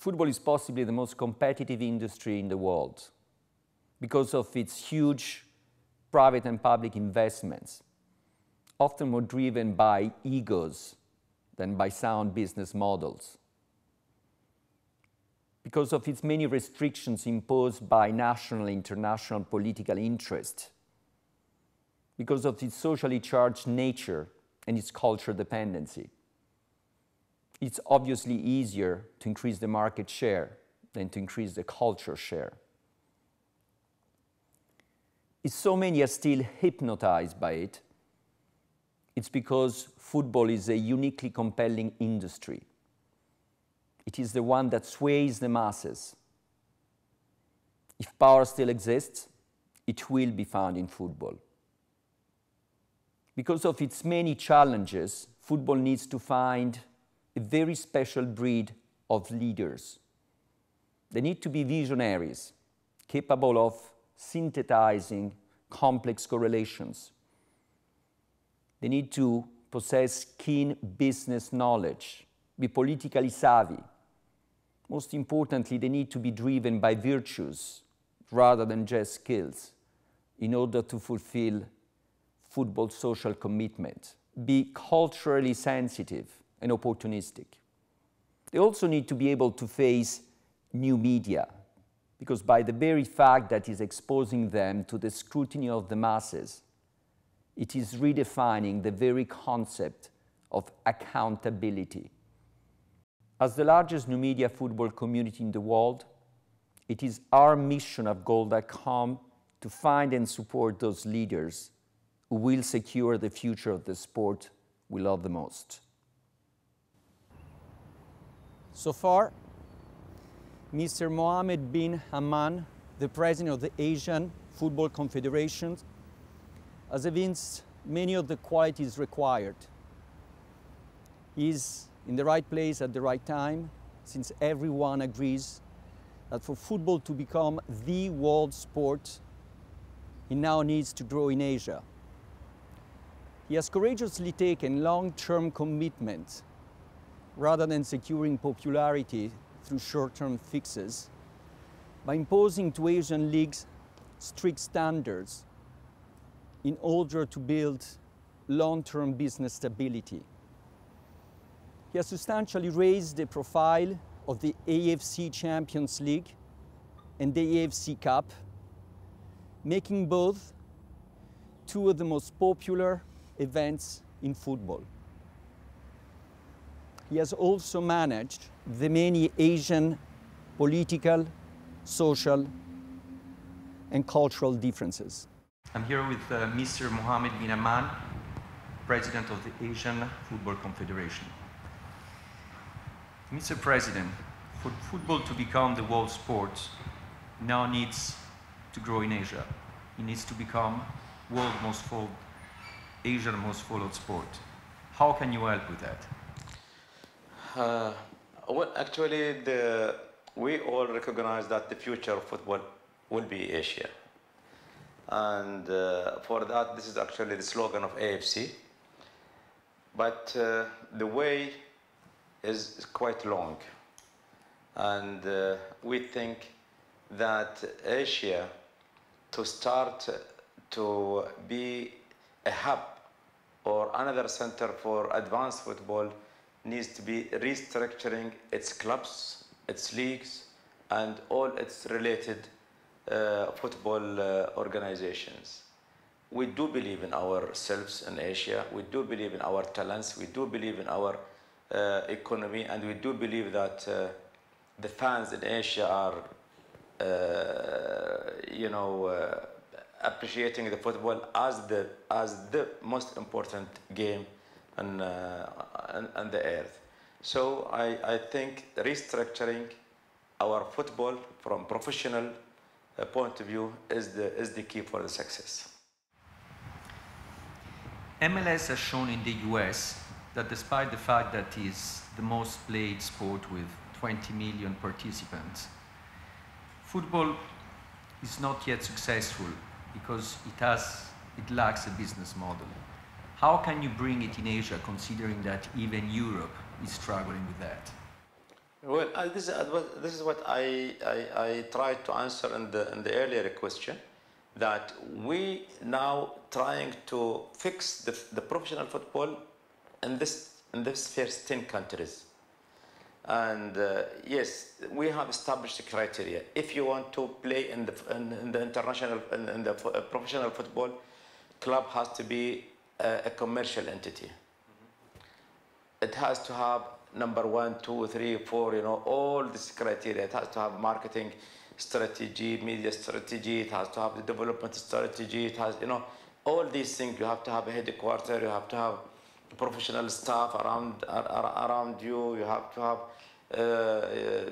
Football is possibly the most competitive industry in the world because of its huge private and public investments, often more driven by egos than by sound business models. Because of its many restrictions imposed by national and international political interest, because of its socially charged nature and its cultural dependency. It's obviously easier to increase the market share than to increase the culture share. If so many are still hypnotized by it, it's because football is a uniquely compelling industry. It is the one that sways the masses. If power still exists, it will be found in football. Because of its many challenges, football needs to find a very special breed of leaders. They need to be visionaries, capable of synthesizing complex correlations. They need to possess keen business knowledge, be politically savvy. Most importantly, they need to be driven by virtues rather than just skills in order to fulfill football's social commitment, be culturally sensitive and opportunistic. They also need to be able to face new media, because by the very fact that it's exposing them to the scrutiny of the masses, it is redefining the very concept of accountability. As the largest new media football community in the world, it is our mission at Goal.com to find and support those leaders who will secure the future of the sport we love the most. So far, Mr. Mohammed bin Hammam, the president of the Asian Football Confederation, has evinced many of the qualities required. He is in the right place at the right time, since everyone agrees that for football to become the world sport, it now needs to grow in Asia. He has courageously taken long-term commitments rather than securing popularity through short-term fixes by imposing to Asian leagues strict standards in order to build long-term business stability. He has substantially raised the profile of the AFC Champions League and the AFC Cup, making both two of the most popular events in football. He has also managed the many Asian political, social, and cultural differences. I'm here with Mr. Mohammed bin Hammam, President of the Asian Football Confederation. Mr. President, for football to become the world sport, now needs to grow in Asia. It needs to become Asian most followed sport. How can you help with that? Well, actually, we all recognize that the future of football will be Asia. And for that, this is actually the slogan of AFC. But the way is quite long. And we think that Asia, to start to be a hub or another center for advanced football, needs to be restructuring its clubs, its leagues, and all its related football organizations. We do believe in ourselves in Asia. We do believe in our talents. We do believe in our economy, and we do believe that the fans in Asia are, appreciating the football as the most important game on the earth. So I think restructuring our football from professional point of view is the key for the success. MLS has shown in the US that despite the fact that it is the most played sport with 20 million participants, football is not yet successful because it lacks a business model. How can you bring it in Asia, considering that even Europe is struggling with that? Well, this is what I tried to answer in the earlier question, that we now trying to fix the professional football in this first 10 countries. And yes, we have established criteria. If you want to play in the international, in the professional football, club has to be a commercial entity. It has to have number 1, 2, 3, 4, all this criteria. It has to have marketing strategy, media strategy. It has to have the development strategy. It has, all these things. You have to have a headquarter. You have to have professional staff around you. You have to have a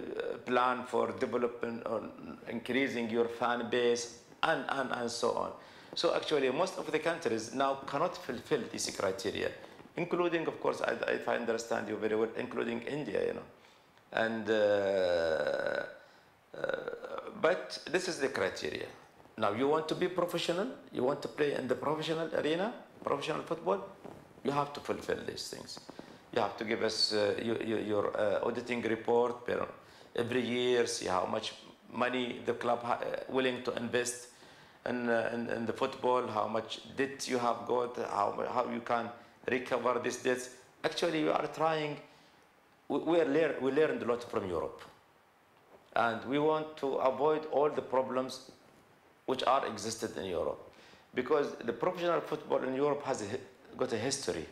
plan for development, increasing your fan base, and so on. So actually, most of the countries now cannot fulfill these criteria, including, of course, if I understand you very well, including India, And but this is the criteria. Now, you want to be professional, you want to play in the professional arena, professional football, you have to fulfill these things. You have to give us your auditing report every year, see how much money the club willing to invest in the football, how much debt you have got, how you can recover this debt. Actually, you are trying. We learned a lot from Europe, and we want to avoid all the problems which are existed in Europe, because the professional football in Europe has got a history.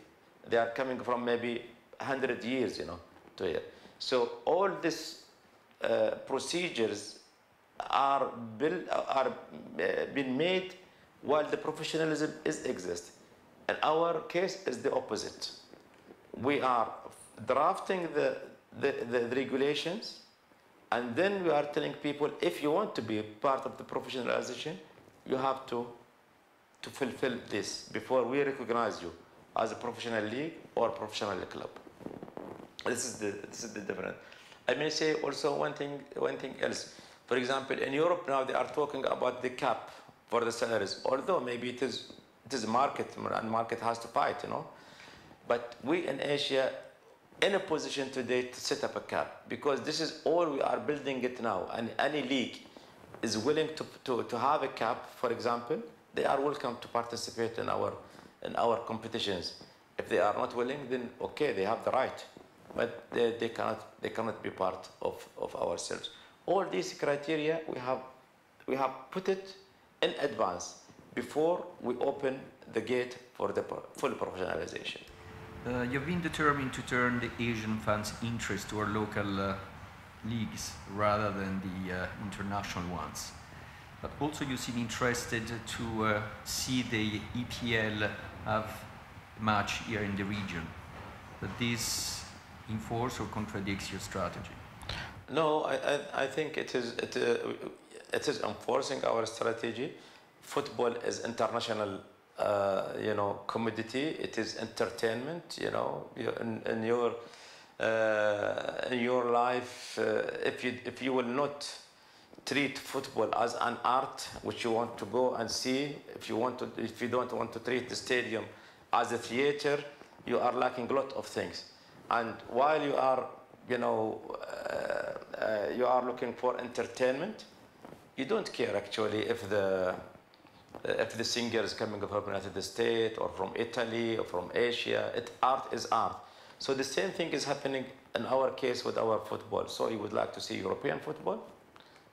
They are coming from maybe 100 years, to here. So all these procedures are been made while the professionalism exists. In our case, is the opposite. We are drafting the regulations, and then we are telling people, if you want to be part of the professionalization, you have to fulfill this before we recognize you as a professional league or professional club. This is the difference. I may say also one thing else. For example, in Europe now they are talking about the cap for the salaries, although maybe it is a market, and market has to fight, But we in Asia in a position today to set up a cap, because this is all we are building it now. And any league is willing to have a cap, for example, they are welcome to participate in our competitions. If they are not willing, then okay, they have the right, but they cannot be part of ourselves. All these criteria we have put it in advance before we open the gate for the full professionalization. You've been determined to turn the Asian fans' interest to our local leagues rather than the international ones. But also you seem interested to see the EPL have a match here in the region. But this enforces or contradicts your strategy? No, I think it is enforcing our strategy. Football is international, commodity. It is entertainment. In your life, if you will not treat football as an art which you want to go and see, if you don't want to treat the stadium as a theater, you are lacking a lot of things. And while you are, you are looking for entertainment, you don't care actually if the singer is coming from the United States or from Italy or from Asia. Art is art. So the same thing is happening in our case with our football. So you would like to see European football?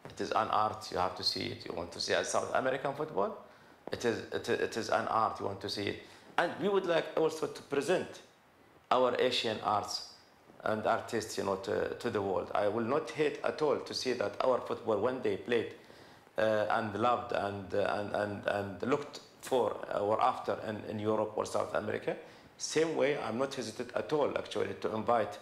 It is an art. You have to see it. You want to see South American football? It is an art. You want to see it. And we would like also to present our Asian arts and artists, to the world. I will not hate at all to see that our football one day played and loved and looked for or after in Europe or South America. Same way, I'm not hesitant at all actually to invite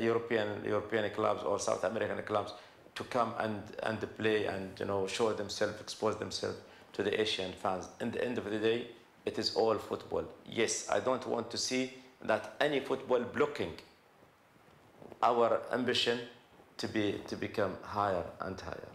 European clubs or South American clubs to come and play and show themselves, expose themselves to the Asian fans. In the end of the day, it is all football. Yes, I don't want to see that any football blocking our ambition to become higher and higher.